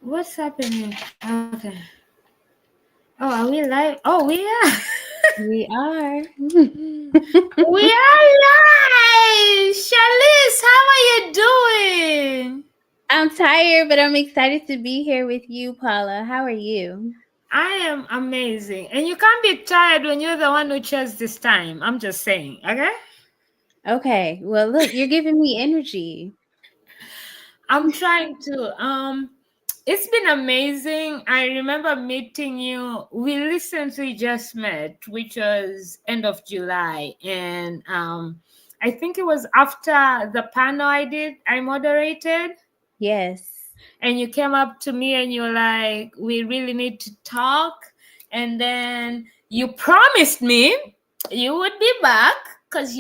What's happening? Okay. Oh, are we live? Oh, we are. We are. We are live. Chalice, how are you doing? I'm tired, but I'm excited to be here with you, Paula. How are you? I am amazing. And you can't be tired when you're the one who chose this time. I'm just saying, okay? Okay. Well, look, you're giving me energy. I'm trying to. It's been amazing. I remember meeting you. We recently just met, which was end of July, and I think it was after the panel I moderated, Yes. and you came up to me and you're like, "We really need to talk," and then you promised me you would be back because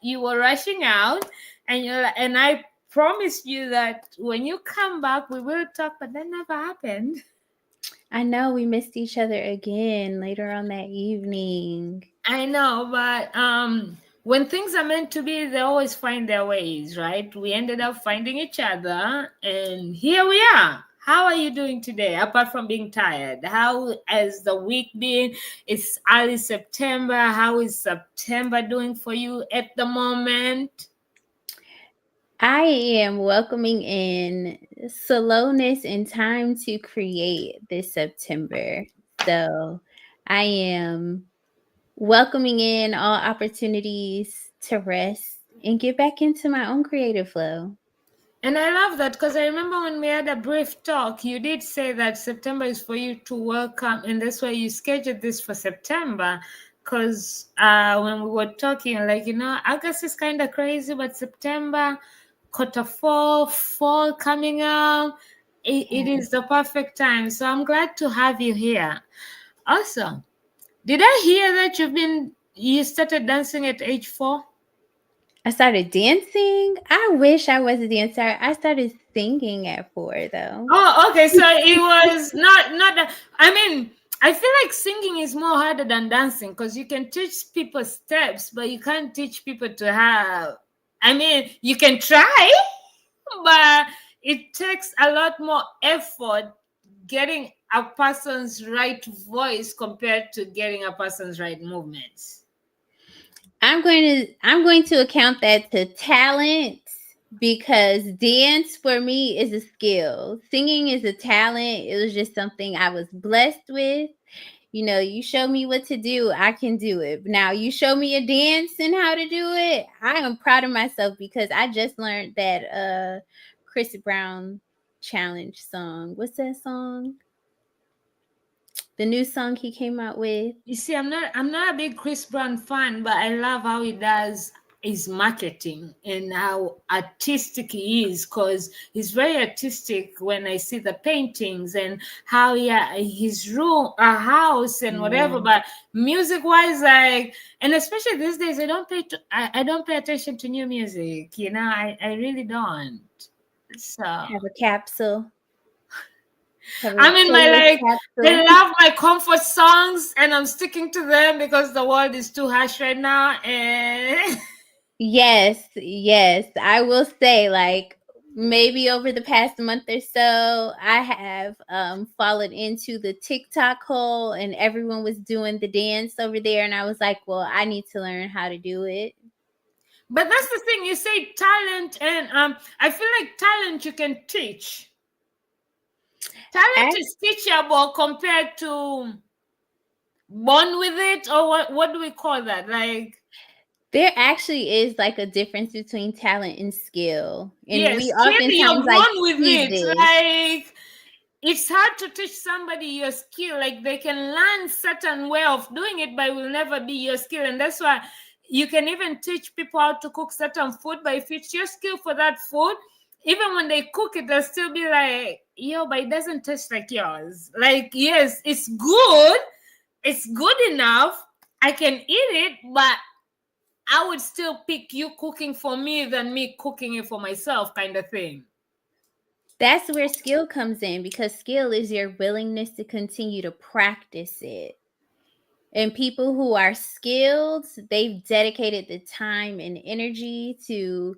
you were rushing out, and I promised you that when you come back we will talk, but that never happened. I know we missed each other again later on that evening. I know, but when things are meant to be, they always find their ways, right? We ended up finding each other, and here we are. How are you doing today, apart from being tired? How has the week been? It's early September. How is September doing for you at the moment? I am welcoming in slowness and time to create this September. So I am welcoming in all opportunities to rest and get back into my own creative flow. And I love that because I remember when we had a brief talk, you did say that September is for you to welcome, and that's why you scheduled this for September. Because when we were talking, like, August is kind of crazy, but September, quarter 4, fall coming up, it is the perfect time. So I'm glad to have you here. Also, did I hear that you started dancing at age 4? I started dancing. I wish I was a dancer. I started singing at 4 though. Oh, okay. So it was not that. I mean, I feel like singing is more harder than dancing because you can teach people steps, but you can't teach people to have. I mean, you can try, but it takes a lot more effort getting a person's right voice compared to getting a person's right movements. I'm going to account that to talent because dance for me is a skill. Singing is a talent. It was just something I was blessed with. You show me what to do, I can do it. Now you show me a dance and how to do it. I am proud of myself because I just learned that Chris Brown challenge song. What's that song? The new song he came out with. You see, I'm not a big Chris Brown fan, but I love how he does his marketing and how artistic he is, because he's very artistic when I see the paintings and how his room, a house and whatever. Yeah. But music wise, like, and especially these days, I don't pay attention to new music. I really don't. So Have a capsule. Have a I'm in my playlist like I capsule. love my comfort songs and I'm sticking to them because the world is too harsh right now, and Yes, yes. I will say, like, maybe over the past month or so, I have fallen into the TikTok hole and everyone was doing the dance over there. And I was like, well, I need to learn how to do it. but that's the thing, you say talent, and I feel like talent you can teach. Talent Ac- is teachable compared to born with it, or what do we call that? Like, There actually is like a difference between talent and skill. And yes, we skill, you're oftentimes like born with tease it. this. Like, it's hard to teach somebody your skill. Like, they can learn certain way of doing it, but it will never be your skill. And that's why you can even teach people how to cook certain food, but if it's your skill for that food, even when they cook it, they'll still be like, yo, but it doesn't taste like yours. Like, yes, it's good enough, I can eat it, but I would still pick you cooking for me than me cooking it for myself, kind of thing. That's where skill comes in because skill is your willingness to continue to practice it. And people who are skilled, they've dedicated the time and energy to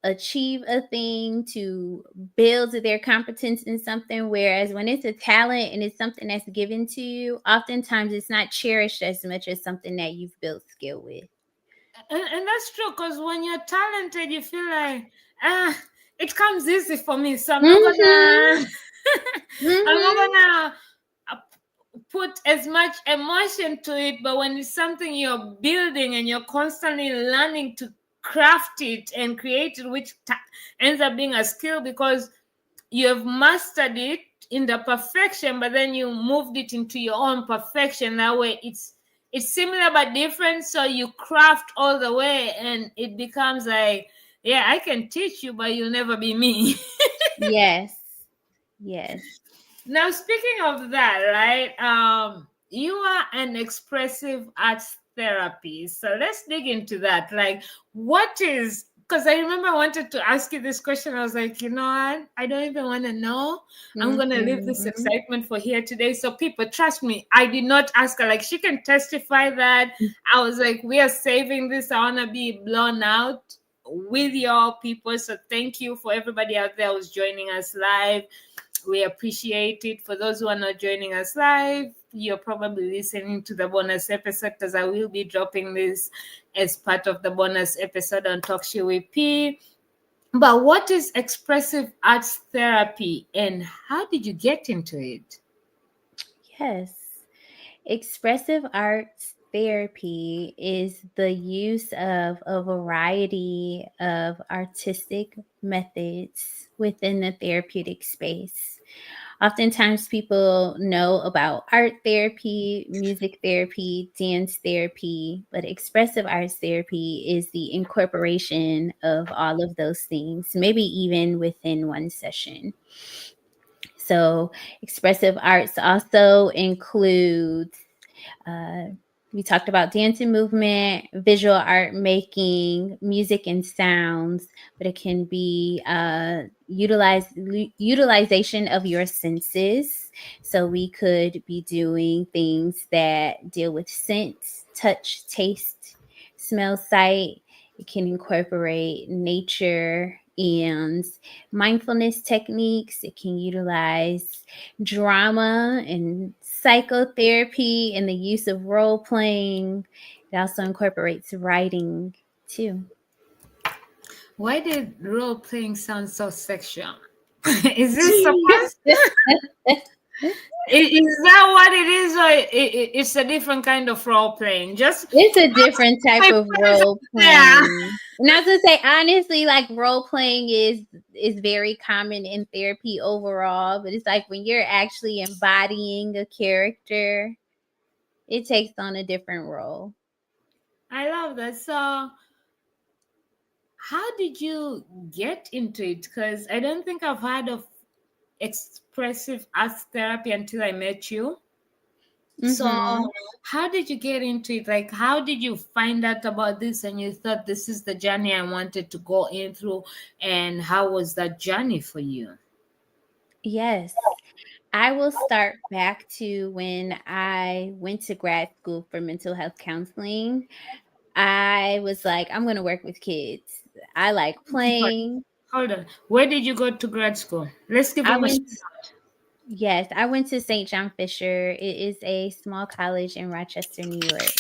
achieve a thing, to build their competence in something. Whereas when it's a talent and it's something that's given to you, oftentimes it's not cherished as much as something that you've built skill with. And that's true, because when you're talented, you feel like, ah, it comes easy for me, so I'm not gonna, I'm not gonna put as much emotion to it. But when it's something you're building and you're constantly learning to craft it and create it, which ends up being a skill because you have mastered it in the perfection, but then you moved it into your own perfection. That way it's similar but different, so you craft all the way and it becomes like, yeah, I can teach you, but you'll never be me. Yes. Now, speaking of that, right, you are an expressive arts therapist, so let's dig into that. Like, what is, because I remember I wanted to ask you this question. I was like, you know what? I don't even want to know. I'm going to leave this excitement for here today. So people, trust me, I did not ask her. Like, she can testify that. I was like, we are saving this. I want to be blown out with your people. So thank you for everybody out there who's joining us live. We appreciate it. For those who are not joining us live, you're probably listening to the bonus episode, because I will be dropping this as part of the bonus episode on Talk Show with P. But what is expressive arts therapy and how did you get into it? Yes. Expressive arts therapy is the use of a variety of artistic methods within the therapeutic space. Oftentimes, people know about art therapy, music therapy, dance therapy, but expressive arts therapy is the incorporation of all of those things, maybe even within one session. So, expressive arts also includes we talked about dance and movement, visual art making, music and sounds, but it can be utilization of your senses. So we could be doing things that deal with scent, touch, taste, smell, sight. It can incorporate nature and mindfulness techniques. It can utilize drama and psychotherapy and the use of role playing. It also incorporates writing too. Why did role playing sound so sexual? Is this supposed is that what it is, or it's a different kind of role playing? Just It's a different type of role playing. yeah. Not to say, honestly, like role playing is very common in therapy overall, but it's like when you're actually embodying a character, it takes on a different role. I love that. So how did you get into it? Because I don't think I've heard of expressive arts therapy until I met you. So how did you get into it? Like, how did you find out about this and you thought this is the journey I wanted to go in through? And how was that journey for you? Yes. I will start back to when I went to grad school for mental health counseling. I was like, I'm going to work with kids. I like playing. Hold on. Where did you go to grad school? Let's give I them a went, yes, I went to St. John Fisher. It is a small college in Rochester, New York.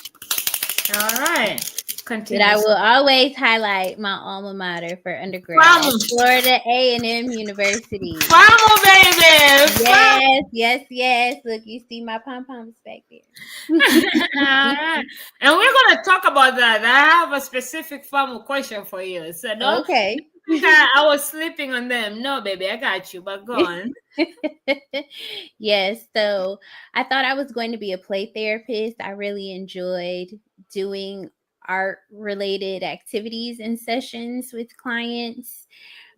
all right. But Continue. I will always highlight my alma mater for undergrad, Florida A&M University. Vamos, baby. Yes. Look, you see my pom-poms back there. All right. And we're going to talk about that. I have a specific formal question for you. So don't Okay. I was sleeping on them. No, baby, I got you, but go on. Yes. So I thought I was going to be a play therapist. I really enjoyed doing art related activities and sessions with clients.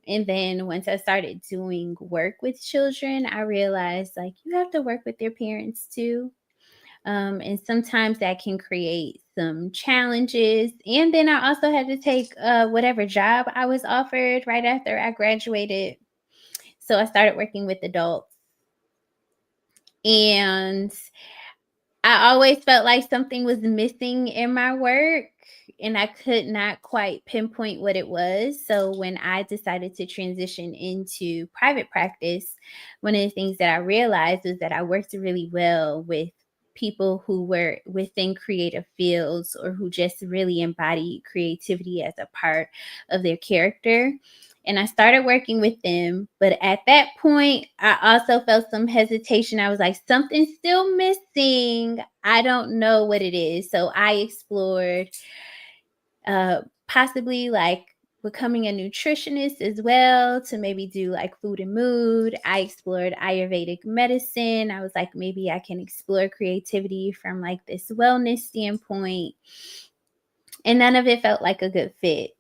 And then once I started doing work with children, I realized like you have to work with their parents too. And sometimes that can create some challenges. And then I also had to take whatever job I was offered right after I graduated. So I started working with adults. And I always felt like something was missing in my work. and I could not quite pinpoint what it was. So when I decided to transition into private practice, one of the things that I realized was that I worked really well with people who were within creative fields or who just really embodied creativity as a part of their character. And I started working with them. But at that point, I also felt some hesitation. I was like, something's still missing. I don't know what it is. So I explored possibly like becoming a nutritionist as well, to maybe do like food and mood. I explored Ayurvedic medicine. I was like, maybe I can explore creativity from like this wellness standpoint. And none of it felt like a good fit.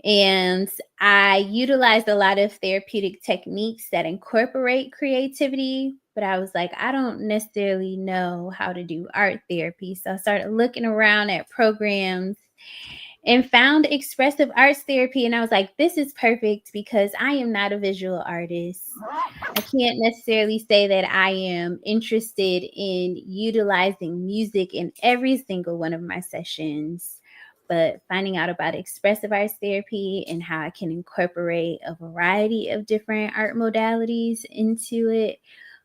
And I utilized a lot of therapeutic techniques that incorporate creativity, but I was like, I don't necessarily know how to do art therapy. So I started looking around at programs and found expressive arts therapy. And I was like, this is perfect because I am not a visual artist. I can't necessarily say that I am interested in utilizing music in every single one of my sessions, but finding out about expressive arts therapy and how I can incorporate a variety of different art modalities into it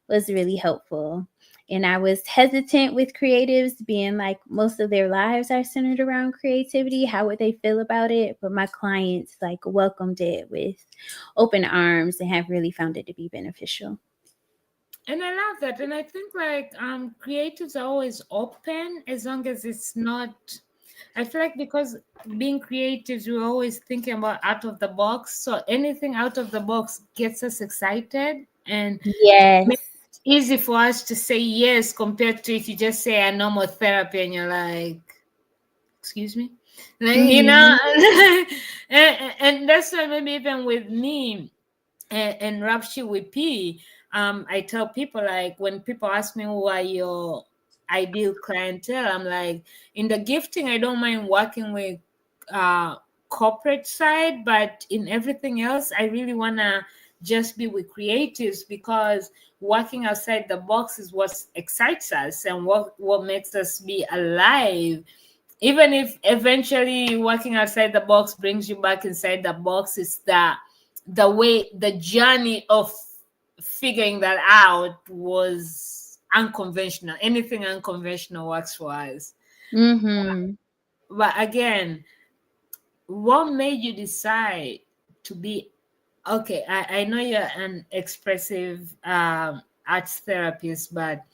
was really helpful. And I was hesitant with creatives being like, most of their lives are centered around creativity. How would they feel about it? But my clients like welcomed it with open arms and have really found it to be beneficial. And I love that. And I think like creatives are always open as long as it's not, I feel like because being creatives, we're always thinking about out of the box. So anything out of the box gets us excited and Yes. makes it easy for us to say yes compared to if you just say a normal therapy and you're like, excuse me? Like, you know, and that's why maybe even with me and Rapshi with P, I tell people like when people ask me who are your ideal clientele, I'm like, in the gifting, I don't mind working with uh corporate side, but in everything else, I really wanna just be with creatives because working outside the box is what excites us and what makes us be alive. Even if eventually working outside the box brings you back inside the box, it's the way the journey of figuring that out was unconventional. Anything unconventional works for us. Mm-hmm. But again, what made you decide to be okay? I know you're an expressive arts therapist, but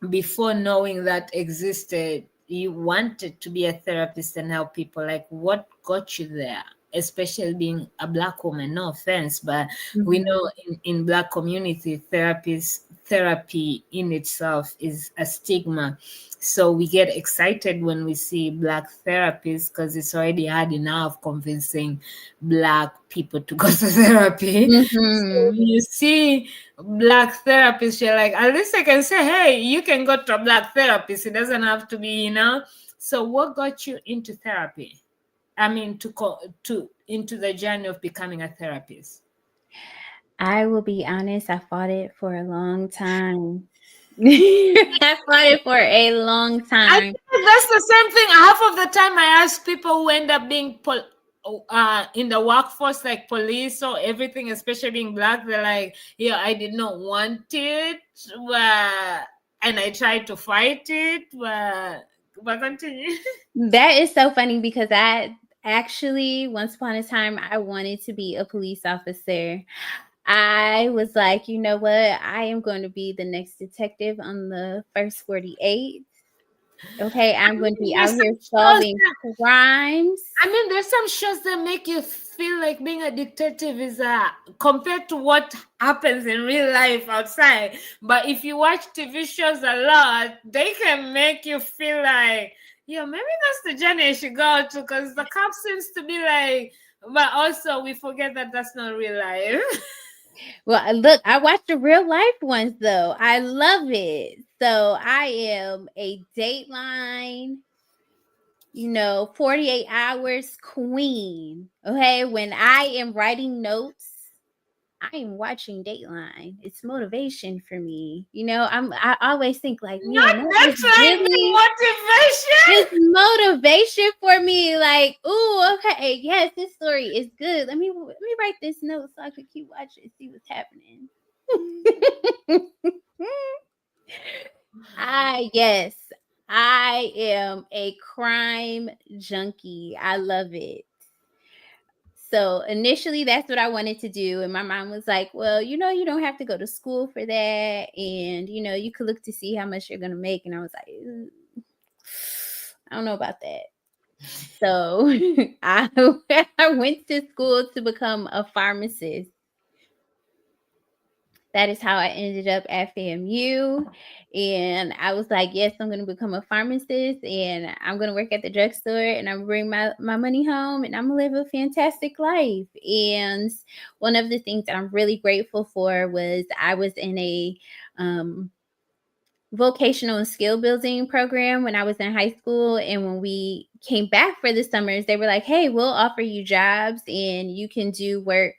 before knowing that existed, you wanted to be a therapist and help people. Like, what got you there? Especially being a Black woman, no offense, but we Mm-hmm. know in Black community, therapy in itself is a stigma. So we get excited when we see Black therapists because it's already hard enough convincing Black people to go to therapy. So Mm-hmm. you see Black therapists, you're like, at least I can say, hey, you can go to a Black therapist. It doesn't have to be, you know. So what got you into therapy? I mean, to into the journey of becoming a therapist. I will be honest, I fought it for a long time. I fought it for a long I time. think that's the same thing. Half of the time, I ask people who end up being in the workforce, like police or everything, especially being Black, they're like, yeah, I did not want it, but and I tried to fight it, but continue. That is so funny because I actually, once upon a time, I wanted to be a police officer. I was like, you know what? I am going to be the next detective on the first 48. Okay, I'm going to be There's out some here shows solving crimes. I mean, there's some shows that make you feel like being a detective is compared to what happens in real life outside. But if you watch TV shows a lot, they can make you feel like, yeah, maybe that's the journey I should go to because the cop seems to be like, but also we forget that that's not real life. Well, look, I watch the real life ones though. I love it. So I am a Dateline, 48 hours queen. Okay. When I am writing notes, I am watching Dateline. It's motivation for me. I always think like, Not man, that was Dateline being really motivation. it's motivation for me. Like, ooh, okay, yes, this story is good. Let me write this note so I could keep watching, see what's happening. Yes, I am a crime junkie. I love it. So initially, that's what I wanted to do. And my mom was like, well, you don't have to go to school for that. And, you could look to see how much you're going to make. And I was like, I don't know about that. So I, I went to school to become a pharmacist. That is how I ended up at FAMU. And I was like, yes, I'm going to become a pharmacist and I'm going to work at the drugstore and I'm going to bring my money home and I'm going to live a fantastic life. And one of the things that I'm really grateful for was I was in a vocational and skill building program when I was in high school. And when we came back for the summers, they were like, hey, we'll offer you jobs and you can do work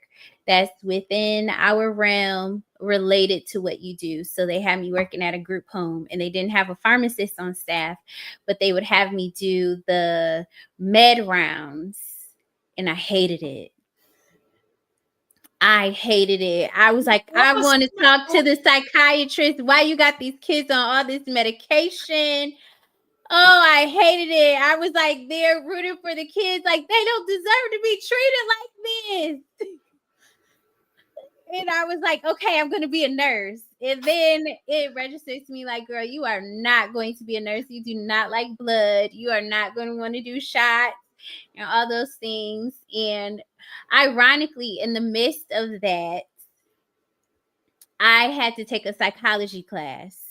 that's within our realm related to what you do. So they had me working at a group home and they didn't have a pharmacist on staff, but they would have me do the med rounds. And I hated it. I hated it. I was like, I want to talk to the psychiatrist. Why you got these kids on all this medication? Oh, I hated it. I was like, they're rooting for the kids. Like, they don't deserve to be treated like this. And I was like, okay, I'm going to be a nurse. And then it registered to me like, girl, you are not going to be a nurse. You do not like blood. You are not going to want to do shots and all those things. And ironically, in the midst of that, I had to take a psychology class.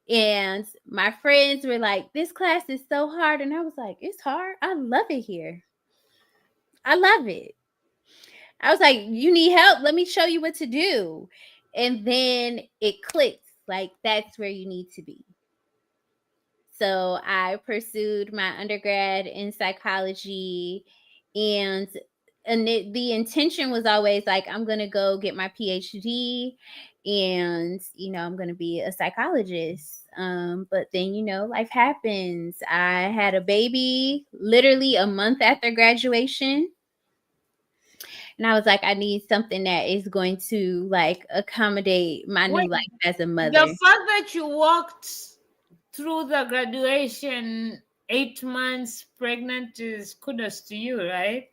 And my friends were like, this class is so hard. And I was like, it's hard. I love it here. I love it. I was like, you need help? Let me show you what to do. And then it clicked. Like, that's where you need to be. So I pursued my undergrad in psychology, and the intention was always like, I'm going to go get my PhD and, I'm going to be a psychologist. But then, life happens. I had a baby literally a month after graduation. And I was like, I need something that is going to like accommodate my new life as a mother. The fact that you walked through the graduation 8 months pregnant is kudos to you, right?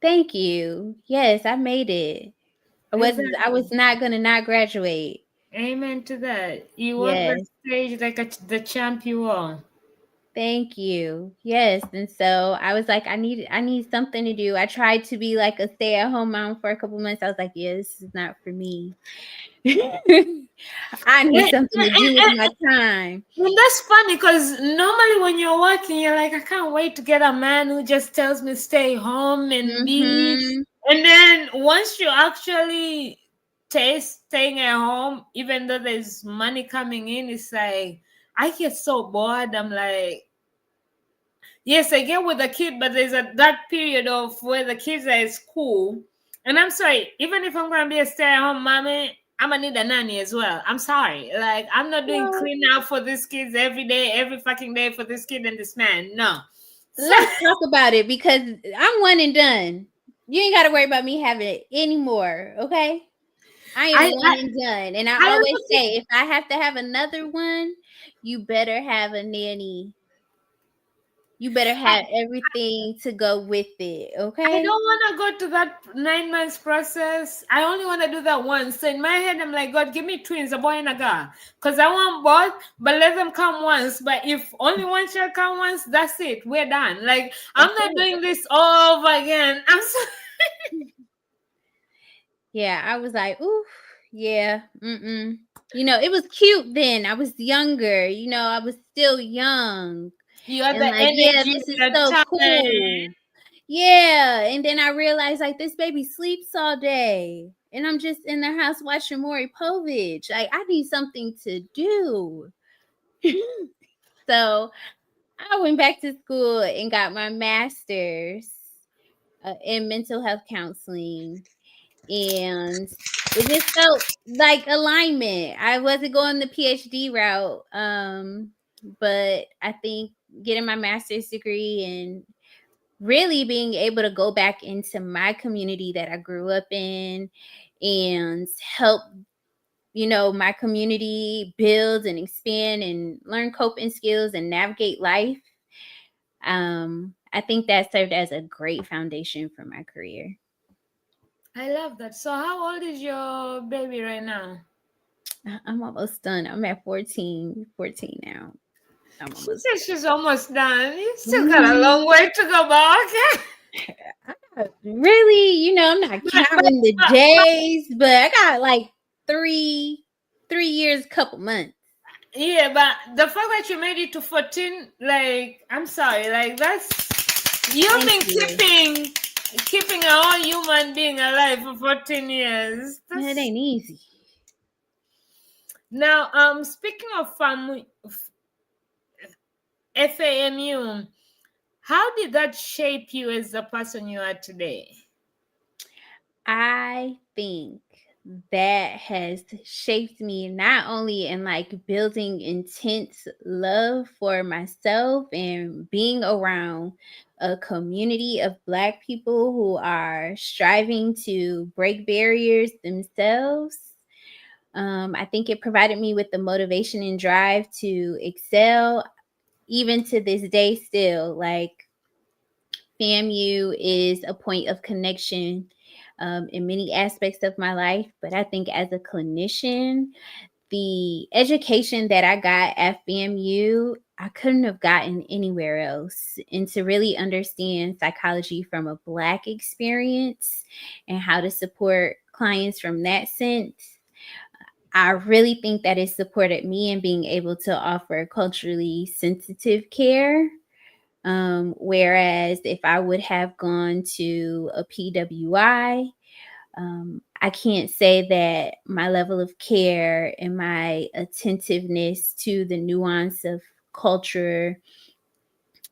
Thank you. Yes, I made it. I was not gonna not graduate. Amen to that. You walked Yes. the stage like the champ you are. Thank you. Yes. And so I was like, I need something to do. I tried to be like a stay-at-home mom for a couple months. I was like, yeah, this is not for me. I need something to do with my time. Well, that's funny because normally when you're working, you're like, I can't wait to get a man who just tells me stay home and be. And then once you actually taste staying at home, even though there's money coming in, it's like I get so bored. I'm like, yes, I get with the kid, but there's that period of where the kids are at school. And I'm sorry, even if I'm gonna be a stay-at-home mommy, I'm gonna need a nanny as well. I'm sorry. Like, I'm not doing clean up for these kids every day, every fucking day for this kid and this man. No. Let's talk about it because I'm one and done. You ain't gotta worry about me having it anymore, okay? I am one and done. And I always say, if I have to have another one, you better have a nanny. You better have everything to go with it, okay? I don't want to go to that 9 months process. I only want to do that once. So in my head, I'm like, God, give me twins, a boy and a girl. Because I want both, but let them come once. But if only one shall come once, that's it. We're done. Like, I'm not doing this all over again. I'm sorry. Yeah, I was like, ooh, yeah, it was cute then. I was younger. I was still young. You had and the like, energy, yeah, this is so time. cool. Yeah, and then I realized like this baby sleeps all day, and I'm just in the house watching Maury Povich. Like, I need something to do. So I went back to school and got my master's in mental health counseling. and it just felt like alignment. I wasn't going the PhD route, but I think getting my master's degree and really being able to go back into my community that I grew up in and help my community build and expand and learn coping skills and navigate life. I think that served as a great foundation for my career. I love that. So how old is your baby right now? I'm almost done. I'm at 14 now. I'm She almost says she's almost done. You still got a Mhm. long way to go, but okay. Really, I'm not But, but, counting the but, days, but I got like three years, couple months. yeah, but the fact that you made it to 14, like, I'm sorry, like you've Thank been you. keeping a whole human being alive for 14 years. It ain't easy. Now, speaking of FAMU, how did that shape you as the person you are today? I think that has shaped me not only in like building intense love for myself and being around a community of Black people who are striving to break barriers themselves. I think it provided me with the motivation and drive to excel, even to this day, still. Like, FAMU is a point of connection in many aspects of my life. But I think as a clinician, the education that I got at FAMU, I couldn't have gotten anywhere else. And to really understand psychology from a Black experience and how to support clients from that sense, I really think that it supported me in being able to offer culturally sensitive care. Whereas if I would have gone to a PWI, I can't say that my level of care and my attentiveness to the nuance of culture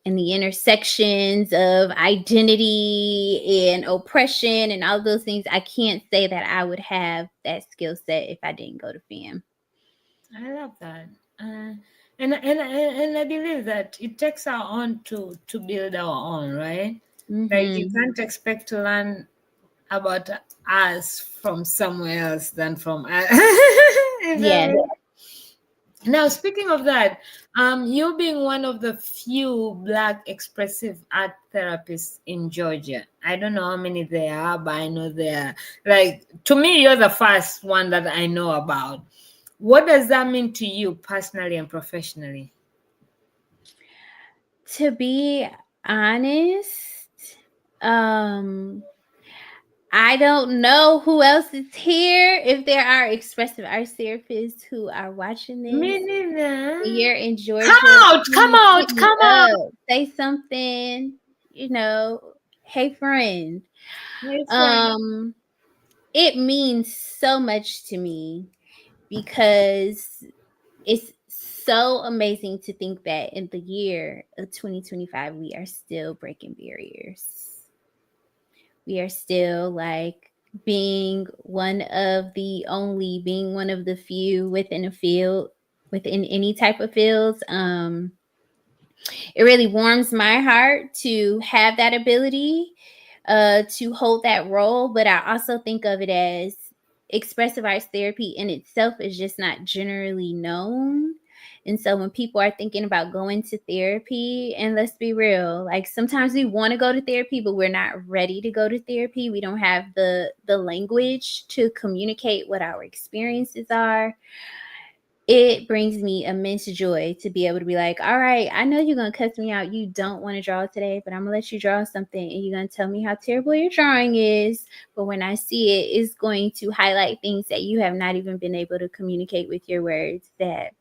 and the intersections of identity and oppression and all those things, I can't say that I would have that skill set if I didn't go to FAM. I love that. And I believe that it takes our own to build our own, right? Like you Mm-hmm. can't expect to learn about us from somewhere else than from us. Yes. Now, speaking of that, you being one of the few Black expressive art therapists in Georgia, I don't know how many there are, but I know there are. Like, to me, you're the first one that I know about. What does that mean to you personally and professionally? To be honest, um, I don't know who else is here. If there are expressive arts therapists who are watching Me this, neither. you're in Come Georgia, out, come please hit out, me come out. up. Say something, hey friend. My friend. Um, it means so much to me because it's so amazing to think that in the year of 2025 we are still breaking barriers. We are still like being being one of the few within a field, within any type of fields. It really warms my heart to have that ability to hold that role. But I also think of it as expressive arts therapy in itself is just not generally known. And so when people are thinking about going to therapy, and let's be real, like sometimes we want to go to therapy, but we're not ready to go to therapy. We don't have the language to communicate what our experiences are. It brings me immense joy to be able to be like, all right, I know you're going to cuss me out. You don't want to draw today, but I'm going to let you draw something and you're going to tell me how terrible your drawing is. But when I see it, it's going to highlight things that you have not even been able to communicate with your words that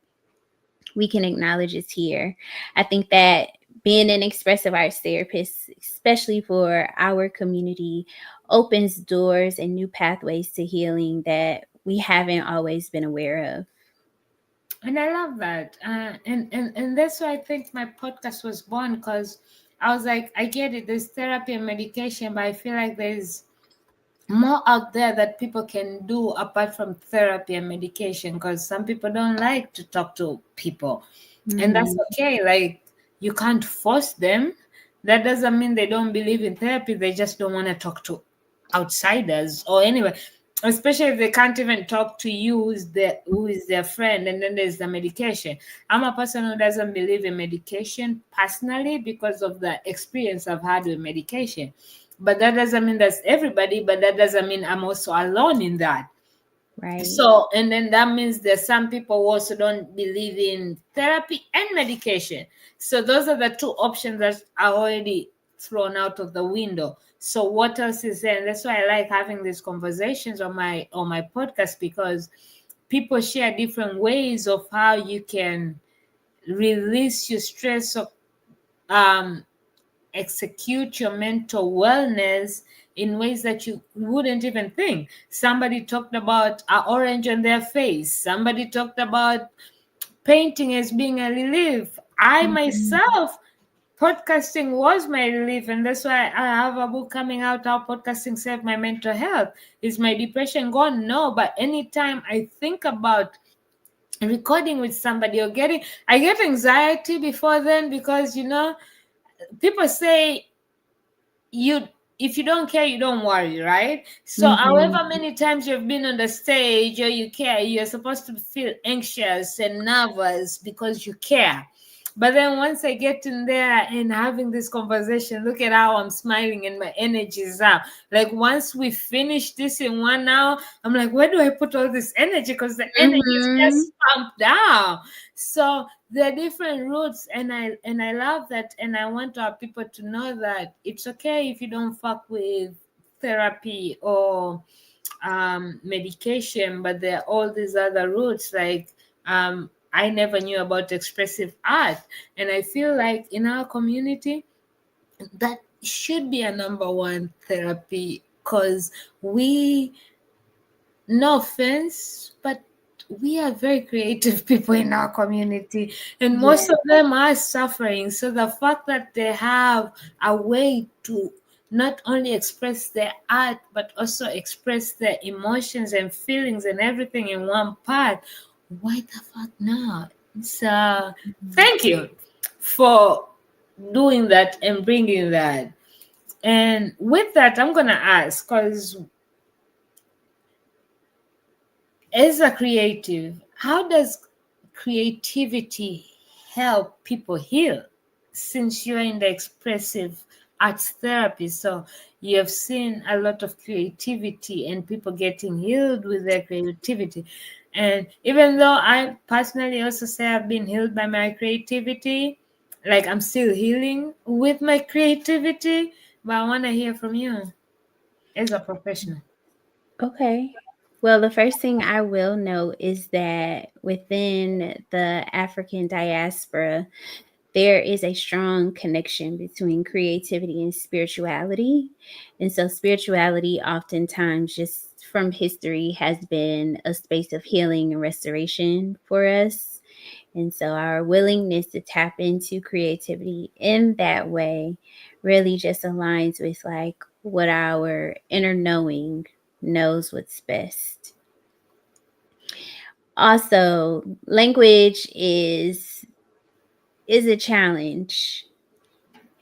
we can acknowledge is here. I think that being an expressive arts therapist, especially for our community, opens doors and new pathways to healing that we haven't always been aware of. And I love that. And that's why I think my podcast was born, because I was like, I get it, there's therapy and medication, but I feel like more out there that people can do apart from therapy and medication, because some people don't like to talk to people, and that's Mhm. okay. Like, you can't force them. That doesn't mean they don't believe in therapy, they just don't want to talk to outsiders. Or anyway, especially if they can't even talk to you, who is their friend. And then there's the medication. I'm a person who doesn't believe in medication personally because of the experience I've had with medication. But that doesn't mean that's everybody, but that doesn't mean I'm also alone in that. Right. So, and then that means there's some people who also don't believe in therapy and medication. So those are the two options that are already thrown out of the window. So what else is there? And that's why I like having these conversations on my podcast, because people share different ways of how you can release your stress, or um execute your mental wellness in ways that you wouldn't even think. Somebody talked about an orange on their face. Somebody talked about painting as being a relief. I Mhm. myself, podcasting was my relief, and that's why I have a book coming out, How Podcasting Saved My Mental Health. Is my depression gone? No, but anytime I think about recording with somebody or I get anxiety before then, because people say, you if you don't care, you don't worry, right? So however Mhm. many times you've been on the stage or you care, you're supposed to feel anxious and nervous because you care. But then once I get in there and having this conversation, look at how I'm smiling and my energy is up. Like, once we finish this in 1 hour, I'm like, where do I put all this energy? Because the energy is Mhm. just pumped down. So there are different routes, and I love that, and I want our people to know that it's okay if you don't fuck with therapy or medication, but there are all these other routes. Like, I never knew about expressive art, and I feel like in our community that should be a number one therapy, because we, no offense, but we are very creative people in our community, and Yeah. most of them are suffering. So the fact that they have a way to not only express their art, but also express their emotions and feelings and everything in one part, why the fuck not? So thank you for doing that and bringing that. And with that, I'm gonna ask, because as a creative, how does creativity help people heal? Since you're in the expressive arts therapy, so you have seen a lot of creativity and people getting healed with their creativity. And even though I personally also say I've been healed by my creativity, like, I'm still healing with my creativity, but I want to hear from you as a professional. Okay. Well, the first thing I will note is that within the African diaspora, there is a strong connection between creativity and spirituality. And so, spirituality, oftentimes, just from history, has been a space of healing and restoration for us. And so, our willingness to tap into creativity in that way really just aligns with like what our inner knowing knows what's best. Also, language is a challenge.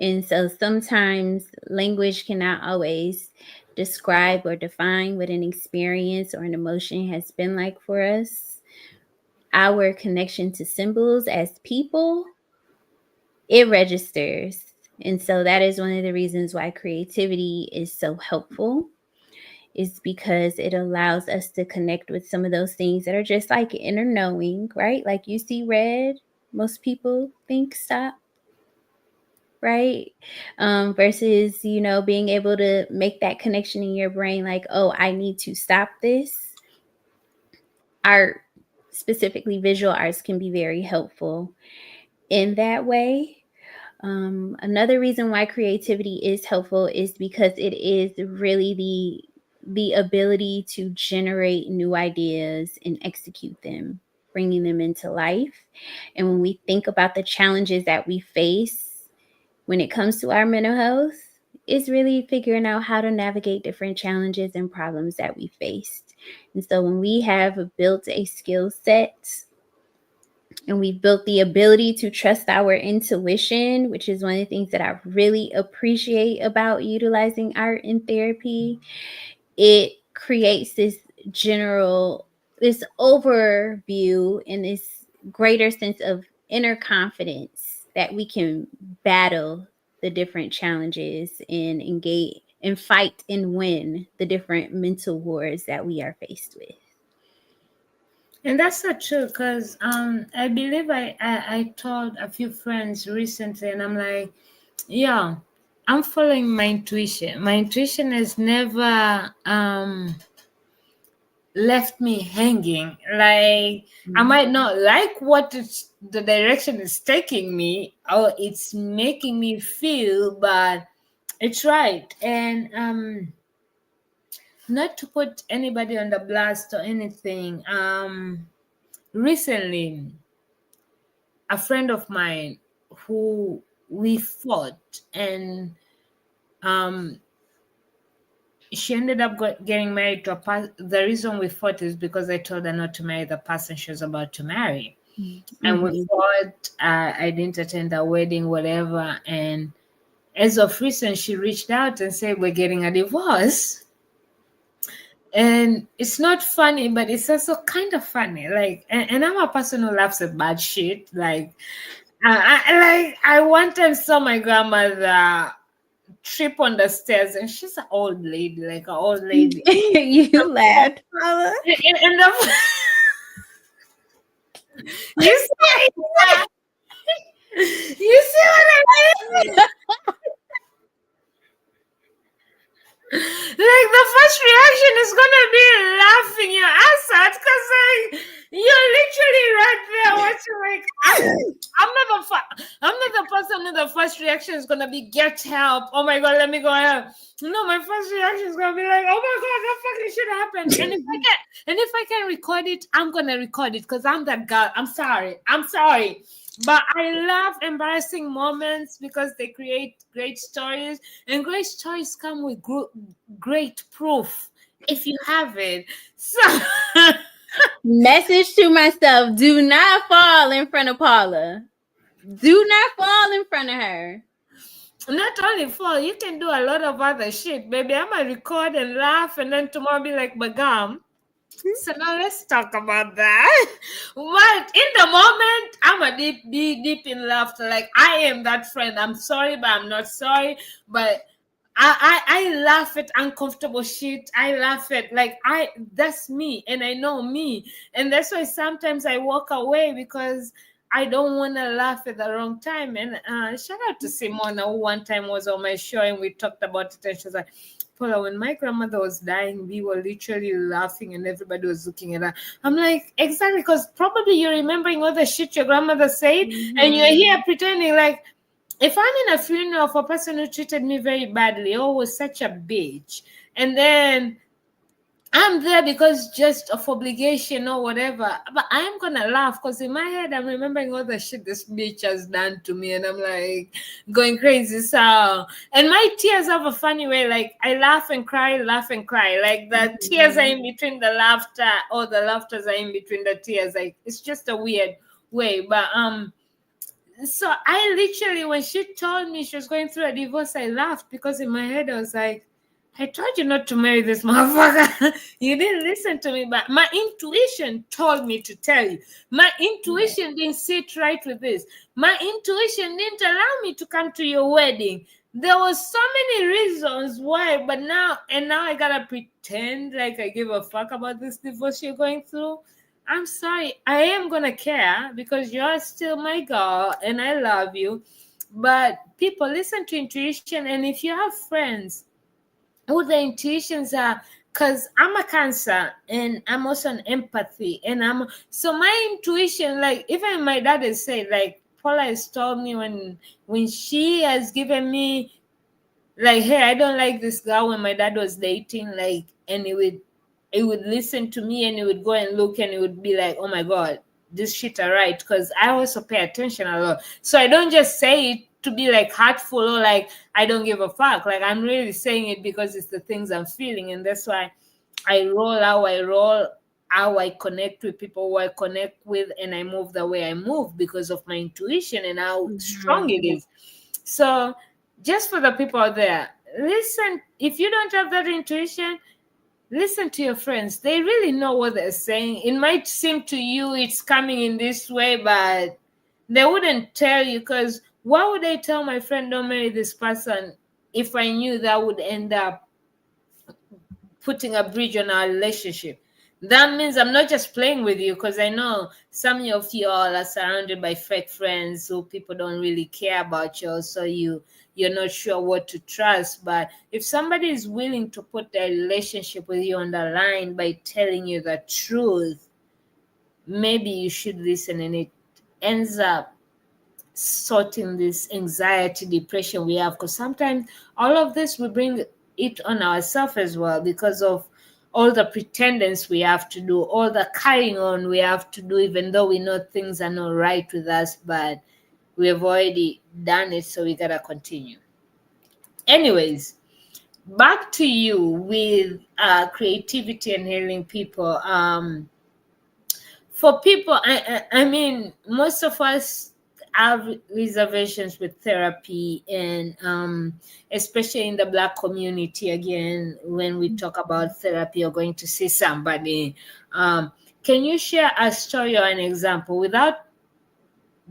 And so sometimes language cannot always describe or define what an experience or an emotion has been like for us. Our connection to symbols as people, it registers. And so that is one of the reasons why creativity is so helpful, is because it allows us to connect with some of those things that are just like inner knowing, right? Like you see red, most people think stop, right? Versus, being able to make that connection in your brain, like, oh, I need to stop this. Art, specifically visual arts, can be very helpful in that way. Another reason why creativity is helpful is because it is really the ability to generate new ideas and execute them, bringing them into life. And when we think about the challenges that we face when it comes to our mental health, it's really figuring out how to navigate different challenges and problems that we faced. And so when we have built a skill set and we've built the ability to trust our intuition, which is one of the things that I really appreciate about utilizing art in therapy, it creates this overview and this greater sense of inner confidence that we can battle the different challenges and engage and fight and win the different mental wars that we are faced with. And that's not true, because I believe I told a few friends recently, and I'm like, yeah, I'm following my intuition. My intuition has never left me hanging. Like, I might not like what the direction is taking me or it's making me feel, but it's right. And not to put anybody on the blast or anything, recently a friend of mine who we fought, and she ended up getting married to the reason we fought is because I told her not to marry the person she was about to marry. And we fought. I didn't attend her wedding, whatever. And as of recent, she reached out and said, we're getting a divorce. And it's not funny, but it's also kind of funny. Like, and I'm a person who laughs at bad shit. Like, I one time saw my grandmother trip on the stairs, and she's an old lady, like an old lady. You laughed, Paula. And the, you see what I mean? Like, the first reaction is gonna be laughing your ass out, because like you're literally right there watching. Like, I'm not the person who the first reaction is gonna be get help. Oh my god, let me go help. No, my first reaction is gonna be like, oh my god, that fucking shit happened. And if I can record it, I'm gonna record it, because I'm that girl. I'm sorry. But I love embarrassing moments because they create great stories, and great stories come with great proof if you have it. So, message to myself: do not fall in front of Paula. Do not fall in front of her. Not only fall, you can do a lot of other shit, baby. I'm gonna record and laugh, and then tomorrow be like, bagam. So now let's talk about that. But in the moment, I'm a be deep in laughter. Like, I am that friend. I'm sorry, but I'm not sorry. But I laugh at uncomfortable shit. I laugh at that's me, and I know me, and that's why sometimes I walk away, because I don't want to laugh at the wrong time. And shout out to Simona, who one time was on my show and we talked about it, and she was like, Paula, when my grandmother was dying, we were literally laughing and everybody was looking at her. I'm like, exactly, because probably you're remembering all the shit your grandmother said, and you're here pretending like, if I'm in a funeral of a person who treated me very badly or was such a bitch, and then I'm there because just of obligation or whatever, but I'm gonna laugh, because in my head I'm remembering all the shit this bitch has done to me, and I'm like going crazy. So, and my tears have a funny way. Like, I laugh and cry. Like, the tears are in between the laughter, or the laughters are in between the tears. Like, it's just a weird way. But so I literally, when she told me she was going through a divorce, I laughed, because in my head I was like, I told you not to marry this motherfucker. You didn't listen to me, but my intuition told me to tell you. My intuition didn't sit right with this. My intuition didn't allow me to come to your wedding. There was so many reasons why, but now I gotta pretend like I give a fuck about this divorce you're going through. I'm sorry. I am gonna care, because you're still my girl and I love you. But people, listen to intuition, and if you have friends who the intuitions are, because I'm a Cancer and I'm also an empathy, and so my intuition, like, even my dad has said, like, Paula has told me when she has given me, like, hey, I don't like this girl, when my dad was dating, like, and he would listen to me, and he would go and look, and he would be like, oh my god, this shit are right, because I also pay attention a lot. So I don't just say it to be like hurtful or like I don't give a fuck. Like I'm really saying it because it's the things I'm feeling, and that's why I roll how I roll, how I connect with people who I connect with, and I move the way I move because of my intuition and how strong it is. So just for the people out there, listen. If you don't have that intuition, listen to your friends. They really know what they're saying. It might seem to you it's coming in this way, but they wouldn't tell you, because why would I tell my friend don't marry this person if I knew that would end up putting a bridge on our relationship? That means I'm not just playing with you, because I know some of you all are surrounded by fake friends who people don't really care about you, so you're not sure what to trust. But if somebody is willing to put their relationship with you on the line by telling you the truth, maybe you should listen, and it ends up sorting this anxiety, depression we have, because sometimes all of this we bring it on ourselves as well, because of all the pretendence we have to do, all the carrying on we have to do, even though we know things are not right with us, but we have already done it, so we gotta continue. Anyways, back to you with creativity and healing people. For people, I mean, most of us have reservations with therapy, and especially in the Black community. Again, when we talk about therapy or going to see somebody, can you share a story or an example without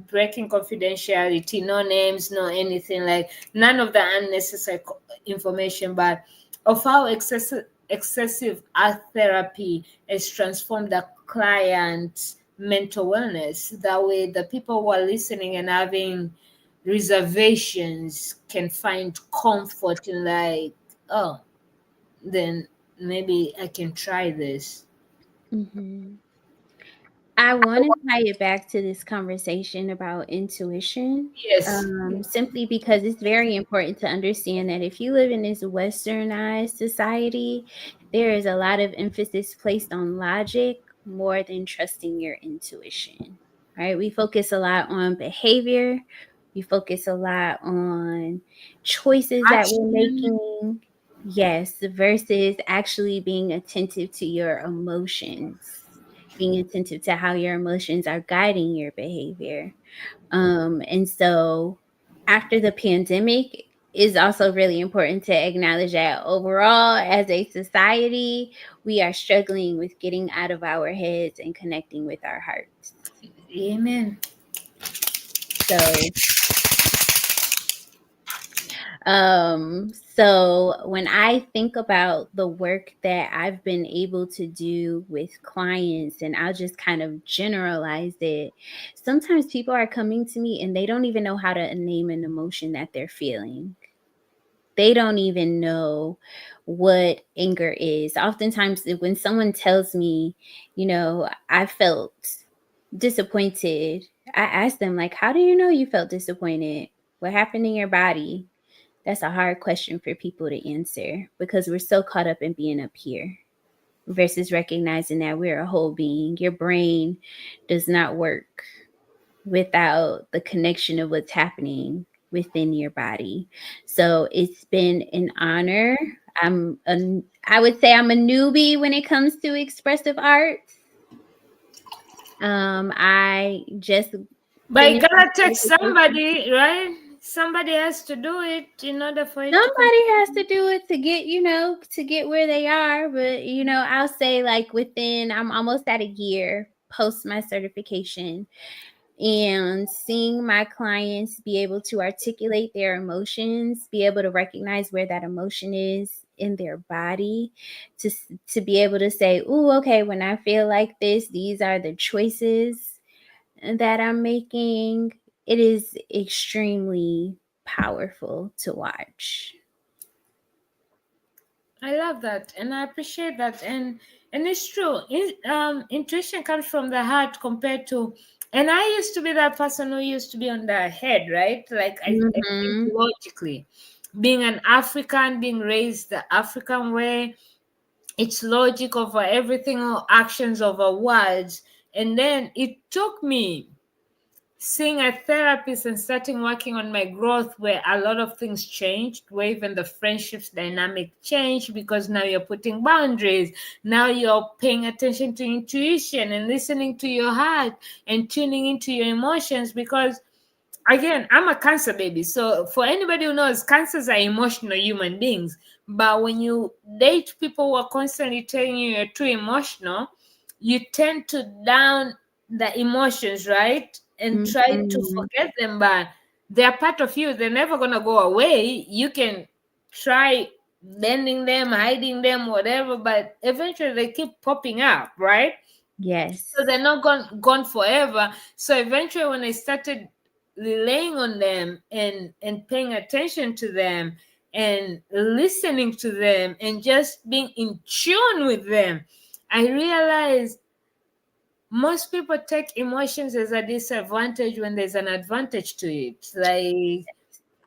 breaking confidentiality? No names, no anything, like none of the unnecessary information, but of how excessive art therapy has transformed the client's mental wellness. That way the people who are listening and having reservations can find comfort in, like, oh, then maybe I can try this. I want to tie it back to this conversation about intuition, Yes. simply because it's very important to understand that if you live in this westernized society, there is a lot of emphasis placed on logic more than trusting your intuition. Right? We focus a lot on behavior. We focus a lot on choices that we're Action. making. Yes, versus actually being attentive to your emotions, being attentive to how your emotions are guiding your behavior. And so after the pandemic, is also really important to acknowledge that overall, as a society, we are struggling with getting out of our heads and connecting with our hearts. Amen. So so when I think about the work that I've been able to do with clients, and I'll just kind of generalize it, sometimes people are coming to me and they don't even know how to name an emotion that they're feeling. They don't even know what anger is. Oftentimes, when someone tells me, I felt disappointed, I ask them, like, how do you know you felt disappointed? What happened in your body? That's a hard question for people to answer because we're so caught up in being up here versus recognizing that we're a whole being. Your brain does not work without the connection of what's happening within your body. So it's been an honor. I would say I'm a newbie when it comes to expressive arts. I just But you finished my gotta take certification. somebody, right? Somebody has to do it in order for it to come. Somebody has to do it to get where they are. But, I'll say, like, I'm almost at a year post my certification, and seeing my clients be able to articulate their emotions, be able to recognize where that emotion is in their body, to be able to say, "Ooh, okay, when I feel like this, these are the choices that I'm making." It is extremely powerful to watch. I love that, and I appreciate that, and it's true. Intuition comes from the heart compared to. And I used to be that person who used to be on the head, right? Like I think Mhm. logically, being an African, being raised the African way, it's logic over everything, or actions over words. And then it took me seeing a therapist and starting working on my growth, where a lot of things changed, where even the friendships dynamic changed, because now you're putting boundaries. Now you're paying attention to intuition and listening to your heart and tuning into your emotions. Because again, I'm a Cancer baby. So for anybody who knows, Cancers are emotional human beings. But when you date people who are constantly telling you you're too emotional, you tend to down the emotions, right? And try to Mhm. forget them. But they're part of you. They're never gonna go away. You can try bending them, hiding them, whatever, but eventually they keep popping up, right? So Yes. they're not gone forever. So eventually when I started relying on them and paying attention to them and listening to them and just being in tune with them, I realized most people take emotions as a disadvantage when there's an advantage to it. Like,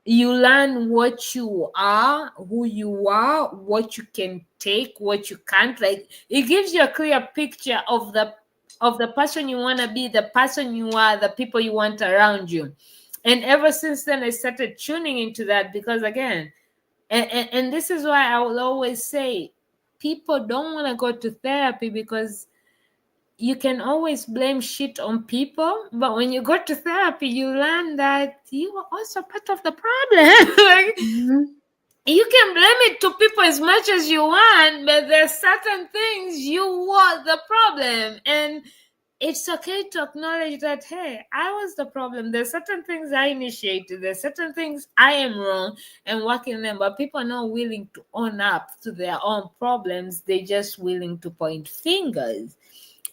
you learn what you are, who you are, what you can take, what you can't. Like, it gives you a clear picture of the person you want to be, the person you are, the people you want around you. And ever since then I started tuning into that, because again, and this is why I will always say, people don't want to go to therapy because you can always blame shit on people, but when you go to therapy, you learn that you are also part of the problem. Like, Mhm. you can blame it to people as much as you want, but there's certain things you were the problem. And it's okay to acknowledge that, hey, I was the problem. There's certain things I initiated, there's certain things I am wrong and working on them, but people are not willing to own up to their own problems. They're just willing to point fingers.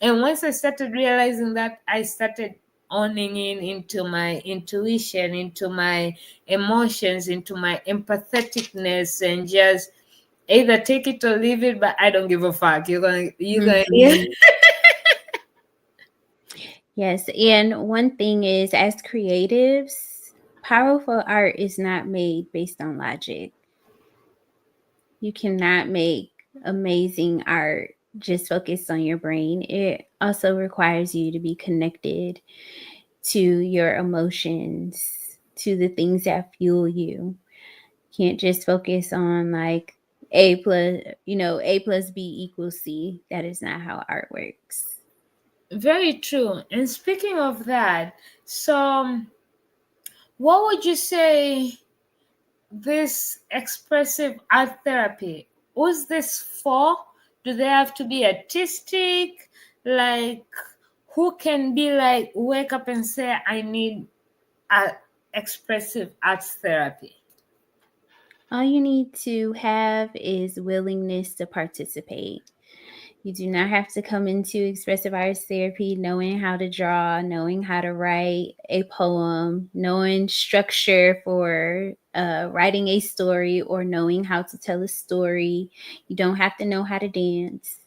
And once I started realizing that, I started owning into my intuition, into my emotions, into my empatheticness, and just either take it or leave it. But I don't give a fuck. You're gonna yeah. Mhm. Yes, and one thing is, as creatives, powerful art is not made based on logic. You cannot make amazing art just focused on your brain. It also requires you to be connected to your emotions, to the things that fuel you. Can't just focus on like A plus B equals C. That is not how art works. Very true. And speaking of that, so what would you say this expressive art therapy, who's this for? Do they have to be artistic? Like, who can be like, wake up and say, I need a expressive arts therapy? All you need to have is willingness to participate. You do not have to come into expressive arts therapy knowing how to draw, knowing how to write a poem, knowing structure for writing a story, or knowing how to tell a story. You don't have to know how to dance.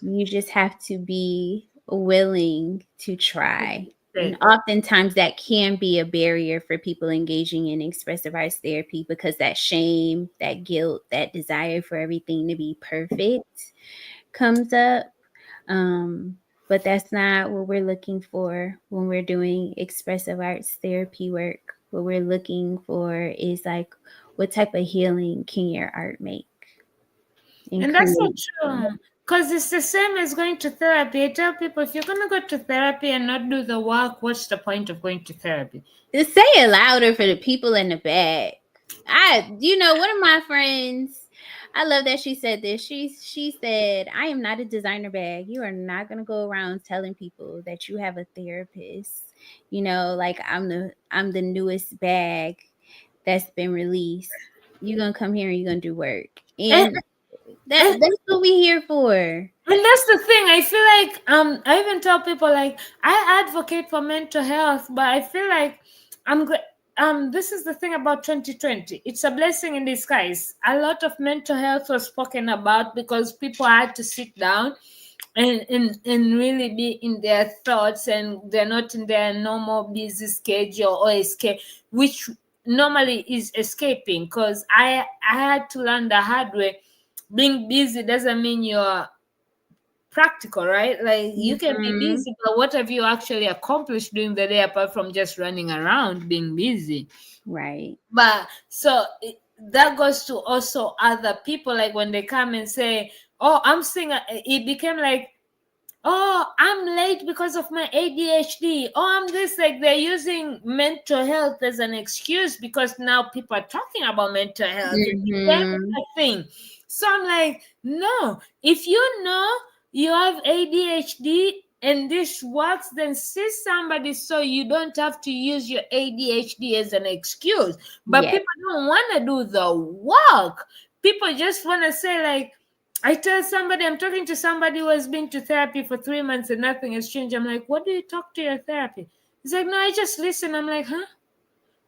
You just have to be willing to try. And oftentimes that can be a barrier for people engaging in expressive arts therapy, because that shame, that guilt, that desire for everything to be perfect comes up. But that's not what we're looking for when we're doing expressive arts therapy work. What we're looking for is like, what type of healing can your art make and And that's so create? true. Because it's the same as going to therapy. I tell people, if you're going to go to therapy and not do the work, what's the point of going to therapy? Just say it louder for the people in the back. One of my friends, I love that she said this. She said, "I am not a designer bag. You are not gonna go around telling people that you have a therapist. Like I'm the newest bag that's been released. You're gonna come here and you're gonna do work. And, And and that's what we here for." And that's the thing. I feel like I even tell people, like, I advocate for mental health, but I feel like this is the thing about 2020. It's a blessing in disguise. A lot of mental health was spoken about because people had to sit down and really be in their thoughts, and they're not in their normal busy schedule or escape, which normally is escaping. Because I had to learn the hard way. Being busy doesn't mean you're practical, right? Like you can be Mm-hmm. busy, but what have you actually accomplished during the day apart from just running around being busy? Right. But so that goes to also other people, like when they come and say, oh, I'm seeing it became like, oh, I'm late because of my ADHD. Oh, I'm this. Like they're using mental health as an excuse because now people are talking about mental health. It became Mm-hmm. a thing. So I'm like, no, if you know you have ADHD and this works, then see somebody so you don't have to use your ADHD as an excuse. But Yes. people don't want to do the work. People just want to say, like, I tell somebody, I'm talking to somebody who has been to therapy for 3 months and nothing has changed. I'm like, what do you talk to your therapy? He's like, no, I just listen. I'm like, huh?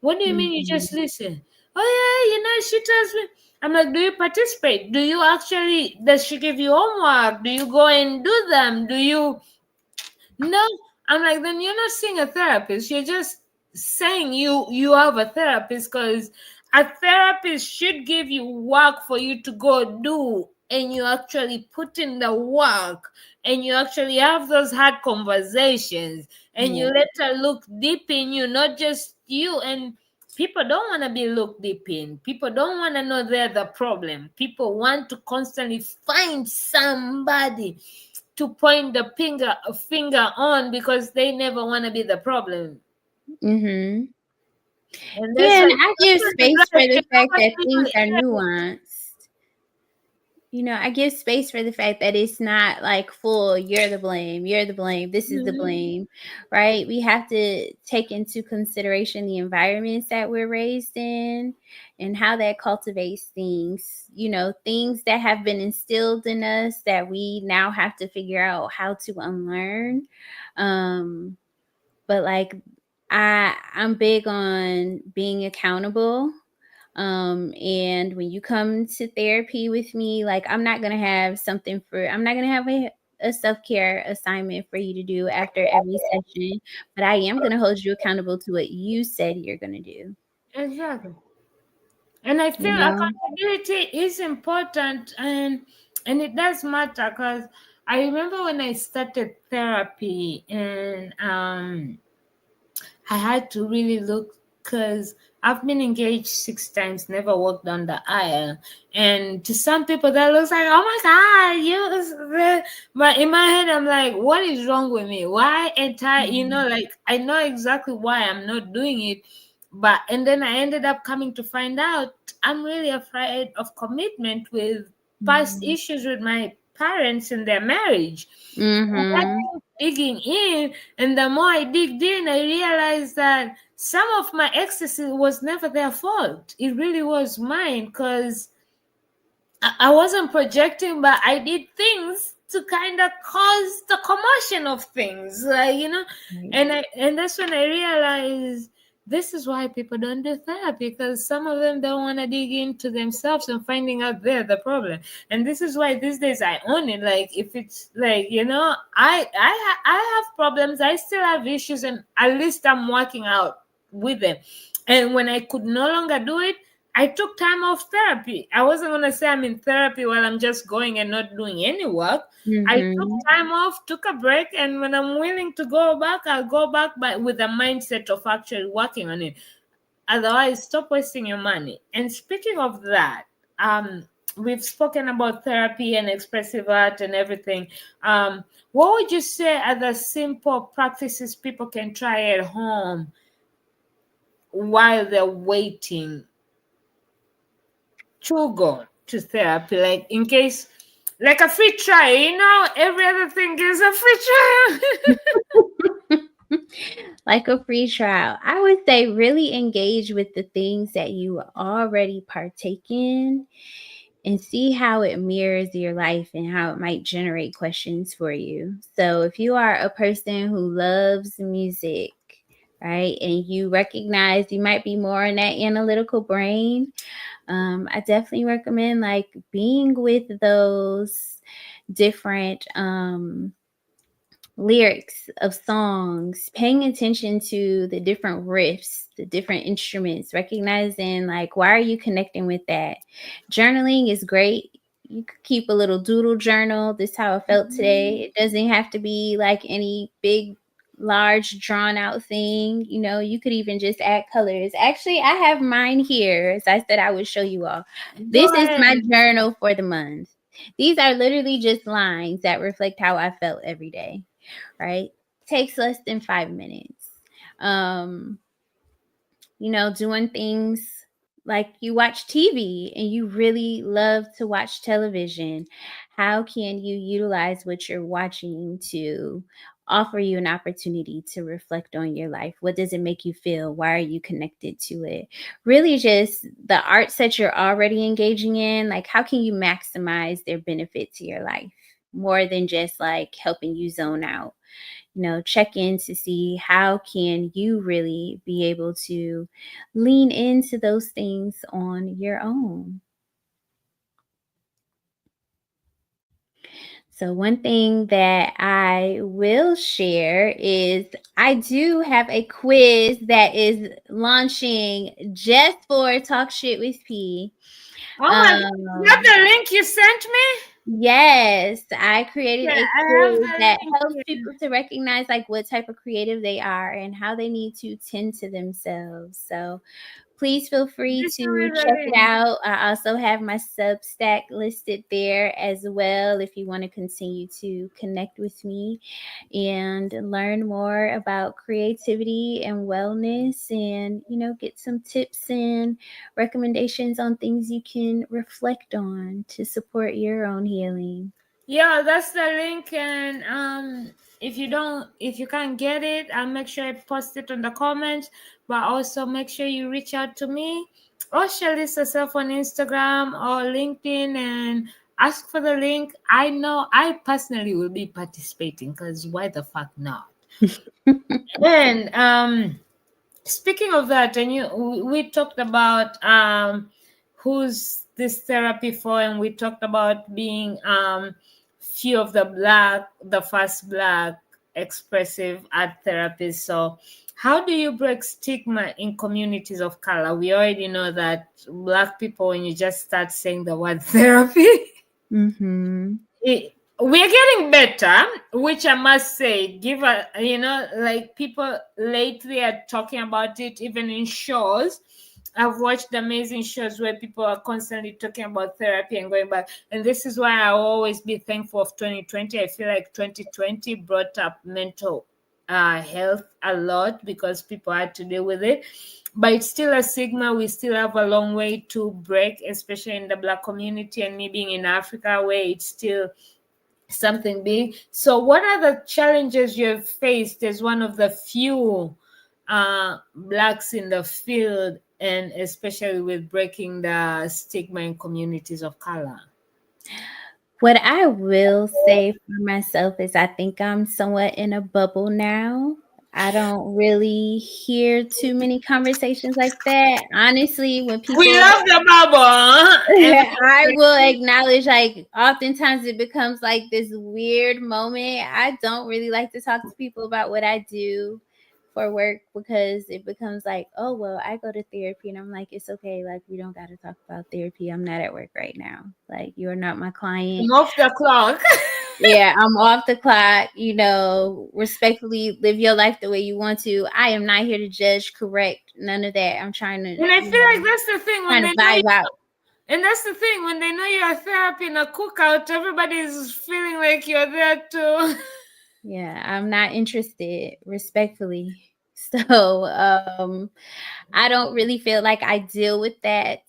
What do you mean you just Mm-hmm. listen? Oh, yeah, she tells me. I'm like, do you participate? Do you actually, does she give you homework? Do you go and do them? Do you no, I'm like, then you're not seeing a therapist. You're just saying you have a therapist because a therapist should give you work for you to go do, and you actually put in the work, and you actually have those hard conversations, and you Yeah. let her look deep in you, not just you. And people don't want to be looked deep in. People don't want to know they're the problem. People want to constantly find somebody to point the finger on because they never want to be the problem. Mm-hmm. And that's Yeah, why and I give space for the fact that things are nuanced. I give space for the fact that it's not like full, you're the blame, this is the Mhm. blame, right? We have to take into consideration the environments that we're raised in and how that cultivates things that have been instilled in us that we now have to figure out how to unlearn. Um, but like I'm big on being accountable, and when you come to therapy with me, like I'm not gonna have a self-care assignment for you to do after every session, but I am gonna hold you accountable to what you said you're gonna do. Exactly. And I You feel know? accountability is important, and it does matter because I remember when I started therapy, and I had to really look because I've been engaged 6 times, never walked down the aisle. And to some people, that looks like, oh my God, but in my head, I'm like, what is wrong with me? Why entire, Mhm. like, I know exactly why I'm not doing it. And then I ended up coming to find out I'm really afraid of commitment with past Mhm. issues with my parents in their marriage. And I Mhm. kept digging in, and the more I digged in, I realized that some of my excesses was never their fault. It really was mine because I wasn't projecting, but I did things to kind of cause the commotion of things, like Right. and that's when I realized this is why people don't do therapy, because some of them don't want to dig into themselves and finding out they're the problem. And this is why these days I own it. Like if it's like I have problems, I still have issues, and at least I'm working out with them. And when I could no longer do it, I took time off therapy. I wasn't going to say I'm in therapy while I'm just going and not doing any work. I took Mhm. time off, took a break, and when I'm willing to go back, I'll go back, but with a mindset of actually working on it. Otherwise, stop wasting your money. And speaking of that, we've spoken about therapy and expressive art and everything. What would you say are the simple practices people can try at home while they're waiting to go to therapy, like in case, like a free trial, every other thing is a free trial. Like a free trial. I would say really engage with the things that you already partake in and see how it mirrors your life and how it might generate questions for you. So, if you are a person who loves music, right, and you recognize you might be more in that analytical brain, I definitely recommend like being with those different lyrics of songs, paying attention to the different riffs, the different instruments, recognizing like why are you connecting with that. Journaling is great. You could keep a little doodle journal. This is how I felt today. It doesn't have to be like any big, large, drawn out thing. You could even just add colors. Actually, I have mine here. As I said, I would show you all. Go This is ahead. my journal for the month. These are literally just lines that reflect how I felt every day, right? Takes less than 5 minutes. Um, doing things like you watch TV and you really love to watch television. How can you utilize what you're watching to offer you an opportunity to reflect on your life? What does it make you feel? Why are you connected to it? Really, just the arts that you're already engaging in, like how can you maximize their benefit to your life more than just like helping you zone out? Check in to see how can you really be able to lean into those things on your own. So one thing that I will share is I do have a quiz that is launching just for Talk Shit with P. Oh my God, is that Um, the link you sent me? Yes, I created Yeah, a I have quiz the that link helps here. people to recognize like what type of creative they are and how they need to tend to themselves. So please feel free Just show me to the check it link. out. I also have my Substack listed there as well if you want to continue to connect with me and learn more about creativity and wellness and, get some tips and recommendations on things you can reflect on to support your own healing. Yeah, that's the link, and if you can't get it, I'll make sure I post it on the comments. But also make sure you reach out to me or Chalice herself on Instagram or LinkedIn and ask for the link. I know I personally will be participating because why the fuck not? And speaking of that, and we talked about who's this therapy for, and we talked about being few of the first black expressive art therapists. So how do you break stigma in communities of color? We already know that black people, when you just start saying the word therapy, Mm-hmm. we're getting better, which I must say, give a, like people lately are talking about it even in shows. I've watched amazing shows where people are constantly talking about therapy and going back. And this is why I'll always be thankful of 2020. I feel like 2020 brought up mental health a lot because people had to deal with it. But it's still a stigma. We still have a long way to break, especially in the black community, and me being in Africa where it's still something big. So what are the challenges you have faced as one of the few blacks in the field, and especially with breaking the stigma in communities of color? What I will say for myself is I think I'm somewhat in a bubble now. I don't really hear too many conversations like that. Honestly, when We people love the bubble, huh? I will acknowledge, like, oftentimes it becomes like this weird moment. I don't really like to talk to people about what I do for work because it becomes like, oh, well, I go to therapy. And I'm like, it's okay. Like, we don't got to talk about therapy. I'm not at work right now. Like, you're not my client. I'm off the clock. Yeah, I'm off the clock. Respectfully live your life the way you want to. I am not here to judge, correct, none of that. I'm trying to, And I feel like that's the thing when trying to they know you, vibe out. and that's the thing when they know you're a therapy in a cookout, everybody's feeling like you're there too. Yeah, I'm not interested, respectfully. So, I don't really feel like I deal with that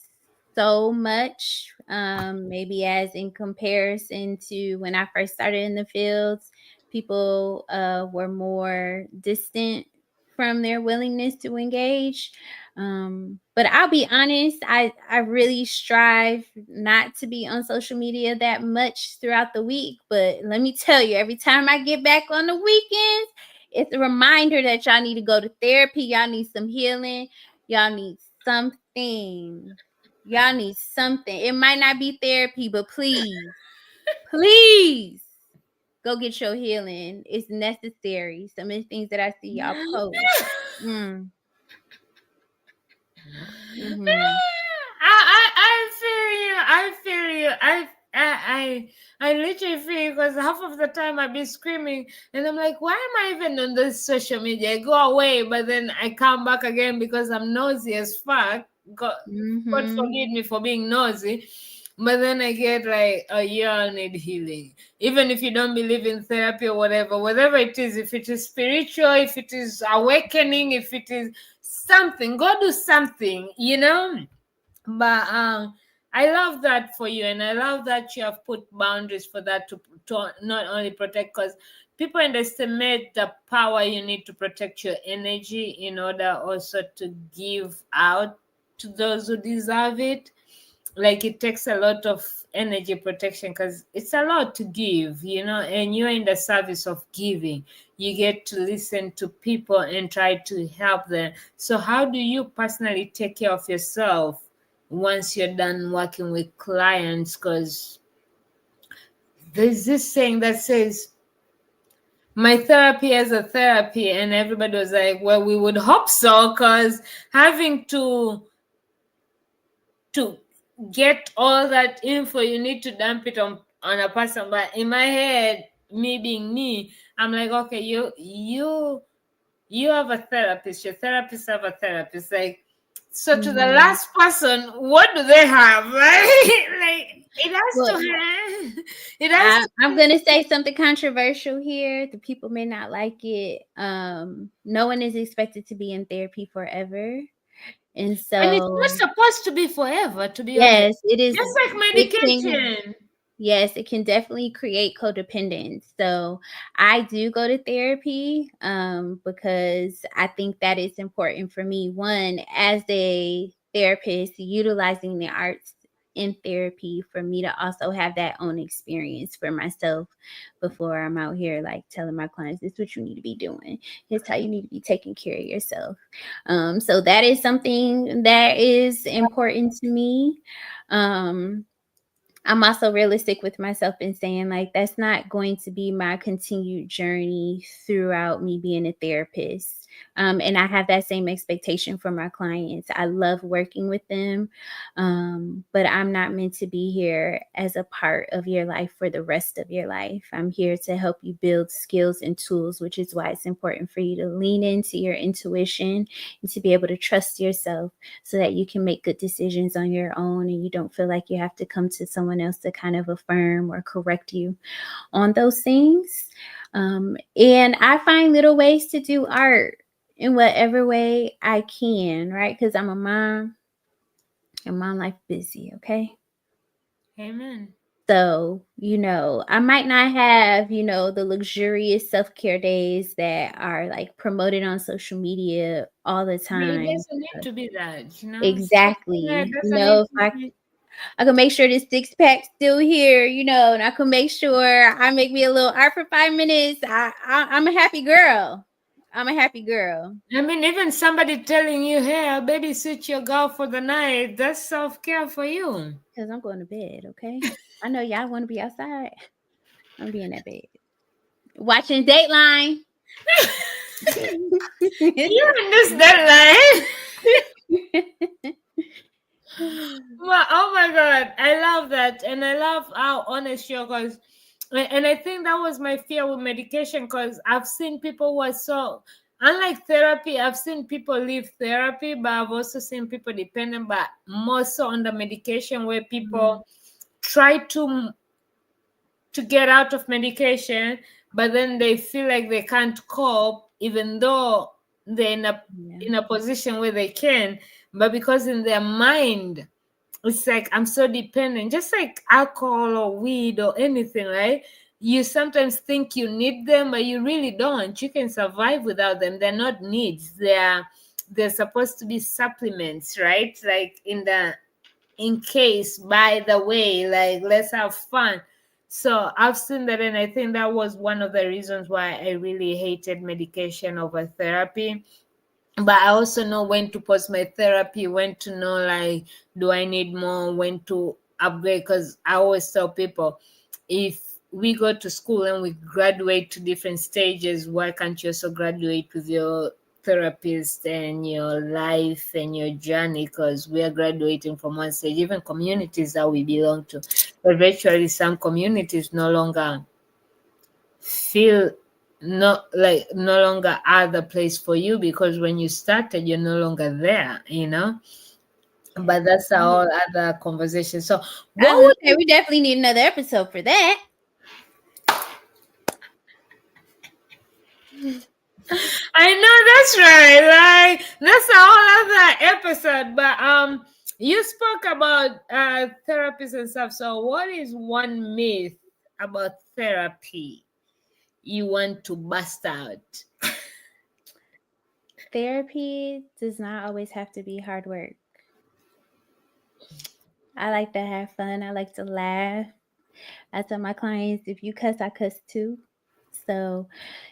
so much. Maybe as in comparison to when I first started in the fields, people were more distant from their willingness to engage. But I'll be honest, I really strive not to be on social media that much throughout the week. But let me tell you, every time I get back on the weekends, it's a reminder that y'all need to go to therapy. Y'all need some healing. Y'all need something. Y'all need something. It might not be therapy, but please, please go get your healing. It's necessary. Some of the things that I see y'all post. Mm, hmm I feel you. I feel you. I literally feel, because half of the time I be screaming and I'm like, why am I even on this social media? I go away, but then I come back again because I'm nosy as fuck. God forgive me for being nosy. But then I get like, oh, you all need healing. Even if you don't believe in therapy or whatever it is, if it is spiritual, if it is awakening, if it is something, go do something, you know? But I love that for you, and I love that you have put boundaries for that to not only protect, because people underestimate the power you need to protect your energy in order also to give out to those who deserve it. Like, it takes a lot of energy protection because it's a lot to give, you know, and you're in the service of giving. You get to listen to people and try to help them. So how do you personally take care of yourself once you're done working with clients? Because there's this saying that says, my therapy as a therapy, and everybody was like, well, we would hope so, because having to get all that info, you need to dump it on a person. But in my head, me being me, I'm like, okay, you have a therapist, your therapist have a therapist, like, so to the last person, what do they have? Right? Like, it has to have, it has I'm gonna say something controversial here. The people may not like it. No one is expected to be in therapy forever. And and it's not so, supposed to be forever, to be honest. yes, it is. Just like It can, medication. yes, it can definitely create codependence. So I do go to therapy because I think that is important for me. One, as a therapist, utilizing the arts in therapy for me to also have that own experience for myself before I'm out here like telling my clients, this is what you need to be doing. Here's how you need to be taking care of yourself. So that is something that is important to me. I'm also realistic with myself in saying, like, that's not going to be my continued journey throughout me being a therapist. And I have that same expectation for my clients. I love working with them, but I'm not meant to be here as a part of your life for the rest of your life. I'm here to help you build skills and tools, which is why it's important for you to lean into your intuition and to be able to trust yourself so that you can make good decisions on your own and you don't feel like you have to come to someone else to kind of affirm or correct you on those things. And I find little ways to do art in whatever way I can, right? Because I'm a mom and mom life busy, okay? Amen. So, I might not have, the luxurious self-care days that are like promoted on social media all the But it time. doesn't need to be that, you know. Self-care Exactly. doesn't need If to be. I can make sure this six pack's still here, and I can make sure I make me a little art for 5 minutes. I'm a happy girl. I'm a happy girl. I mean, even somebody telling you, hey, I'll babysit your girl for the night, that's self-care for you. Because I'm going to bed, okay? I know y'all want to be outside. I'm be in that bed. Watching Dateline. You in this deadline. Well, oh my God, I love that. And I love how honest you are, because, and I think that was my fear with medication, because I've seen people who are so, unlike therapy, I've seen people leave therapy, but I've also seen people dependent, but more so on the medication, where people try to get out of medication, but then they feel like they can't cope, even though they're in a position where they can. But because in their mind, it's like, I'm so dependent, just like alcohol or weed or anything, right? You sometimes think you need them, but you really don't. You can survive without them. They're not needs. They're supposed to be supplements, right? Like, in case, by the way, like, let's have fun. So I've seen that, and I think that was one of the reasons why I really hated medication over therapy. But I also know when to pause my therapy, when to know, like, do I need more, when to upgrade. Because I always tell people, if we go to school and we graduate to different stages, why can't you also graduate with your therapist and your life and your journey? Because we are graduating from one stage, even communities that we belong to. But virtually, some communities no longer feel no longer are the place for you, because when you started, you're no longer there, But that's a whole other conversation. So, I what was would gonna say we definitely need another episode for that. I know that's right. Like that's a whole other episode. But you spoke about therapies and stuff. So, what is one myth about therapy you want to bust out? Therapy does not always have to be hard work. I like to have fun. I like to laugh. I tell my clients, if you cuss, I cuss too. So,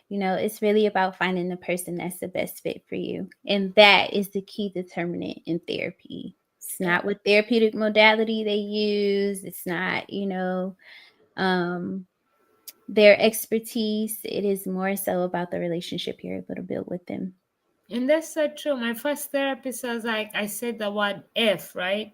it's really about finding the person that's the best fit for you. And that is the key determinant in therapy. It's not what therapeutic modality they use. It's not, their expertise. It is more so about the relationship you're able to build with them. And that's so true. My first therapist was like, I said the word F, right?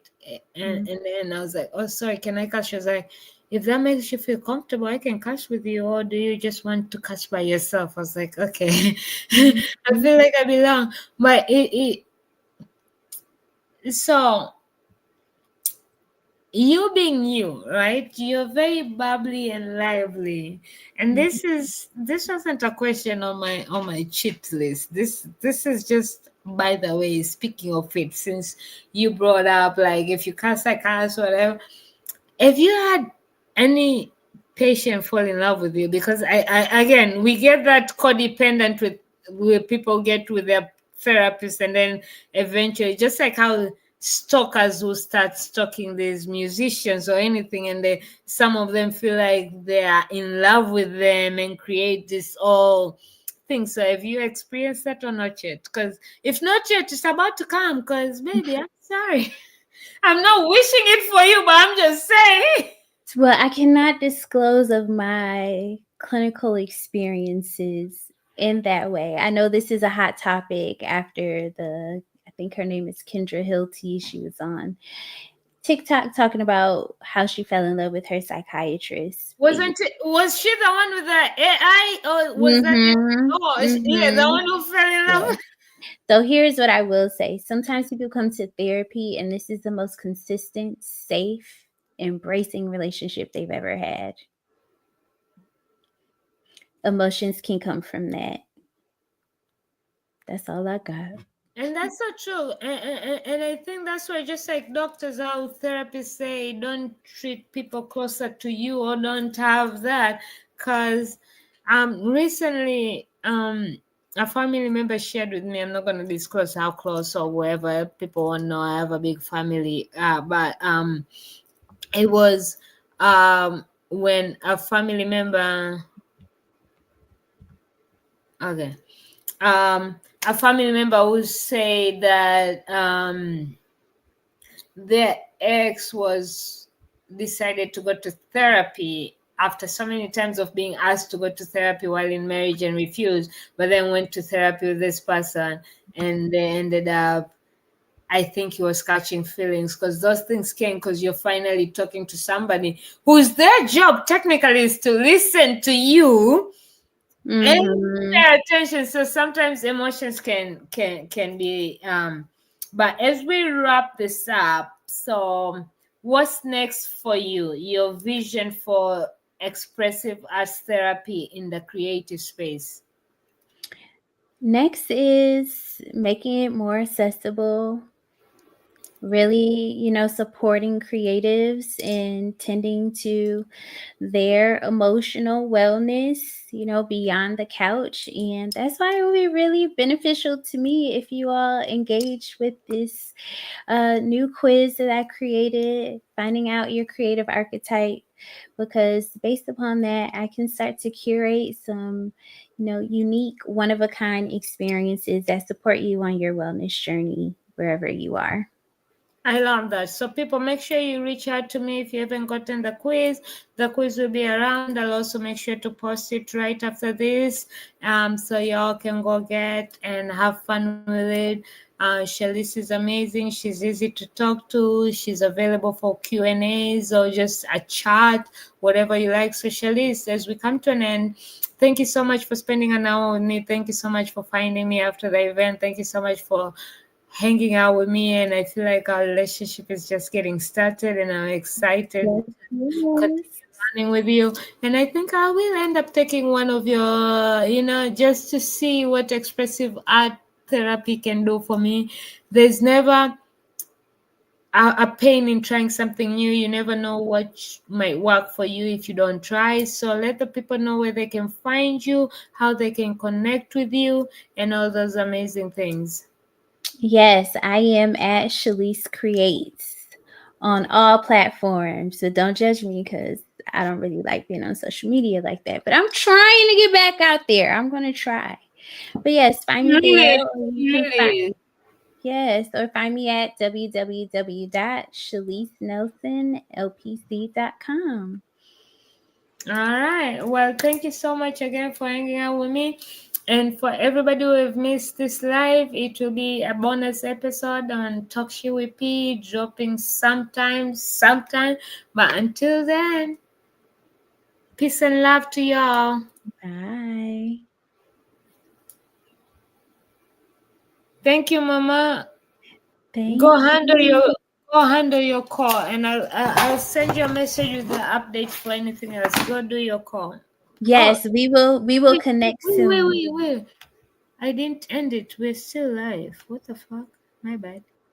And then I was like, oh, sorry, can I cuss? She was like, if that makes you feel comfortable, I can cuss with you, or do you just want to cuss by yourself? I was like, okay. I feel like I belong. But so you being you, right? You're very bubbly and lively. And this wasn't a question on my cheat list. This is just, by the way, speaking of it, since you brought up like if you cuss, I cuss, whatever. If you had any patient fall in love with you, because I again, we get that codependent with people get with their therapist, and then eventually, just like how stalkers will start stalking these musicians or anything, and some of them feel like they are in love with them and create this all thing. So have you experienced that or not yet? Because if not yet, it's about to come. Because baby, I'm sorry. I'm not wishing it for you, but I'm just saying. Well, I cannot disclose of my clinical experiences in that way. I know this is a hot topic after I think her name is Kendra Hilty. She was on TikTok talking about how she fell in love with her psychiatrist. Was she the one with the AI, or was that? Yeah, the one who fell in love. So here's what I will say. Sometimes people come to therapy and this is the most consistent, safe, embracing relationship they've ever had. Emotions can come from that. That's all I got. And that's so true. And I think that's why, just like doctors, how therapists say, don't treat people closer to you, or don't have that. Because recently, a family member shared with me, I'm not going to disclose how close or wherever, people won't know I have a big family, but it was when a family member, okay, a family member would say that their ex was decided to go to therapy after so many times of being asked to go to therapy while in marriage and refused, but then went to therapy with this person, and they ended up, I think he was catching feelings, because those things came because you're finally talking to somebody whose their job technically is to listen to you and pay attention. So sometimes emotions can be but as we wrap this up, so what's next for you, your vision for expressive arts therapy in the creative space? Next is making it more accessible, really, supporting creatives and tending to their emotional wellness, beyond the couch. And that's why it would be really beneficial to me if you all engage with this new quiz that I created, finding out your creative archetype, because based upon that, I can start to curate some, unique, one of a kind experiences that support you on your wellness journey wherever you are. I love that. So people, make sure you reach out to me if you haven't gotten the quiz. The quiz will be around. I'll also make sure to post it right after this, so y'all can go get and have fun with it. Chalice is amazing. She's easy to talk to. She's available for Q&As or just a chat, whatever you like. So Chalice, as we come to an end, thank you so much for spending an hour with me. Thank you so much for finding me after the event. Thank you so much for hanging out with me, and I feel like our relationship is just getting started, and I'm excited Yes, to yes. continue running with you. And I think I will end up taking one of your, just to see what expressive art therapy can do for me. There's never a pain in trying something new. You never know what might work for you if you don't try. So let the people know where they can find you, how they can connect with you, and all those amazing things. Yes, I am at Chalice Creates on all platforms. So don't judge me because I don't really like being on social media like that. But I'm trying to get back out there. I'm gonna try. But yes, find me there, Really, or you can find really. yes, or find me at www.chalicenelsonlpc.com. All right. Well, thank you so much again for hanging out with me. And for everybody who have missed this live, it will be a bonus episode on Talk Shit with P, dropping sometime. But until then, peace and love to y'all. Bye. Thank you, Mama. Thank Go handle your you. go handle your call, and I'll send you a message with the updates for anything else. Go do your call. Oh, Yes, we will wait, connect wait, wait, soon. wait, wait. I didn't end it. We're still live. What the fuck? My bad.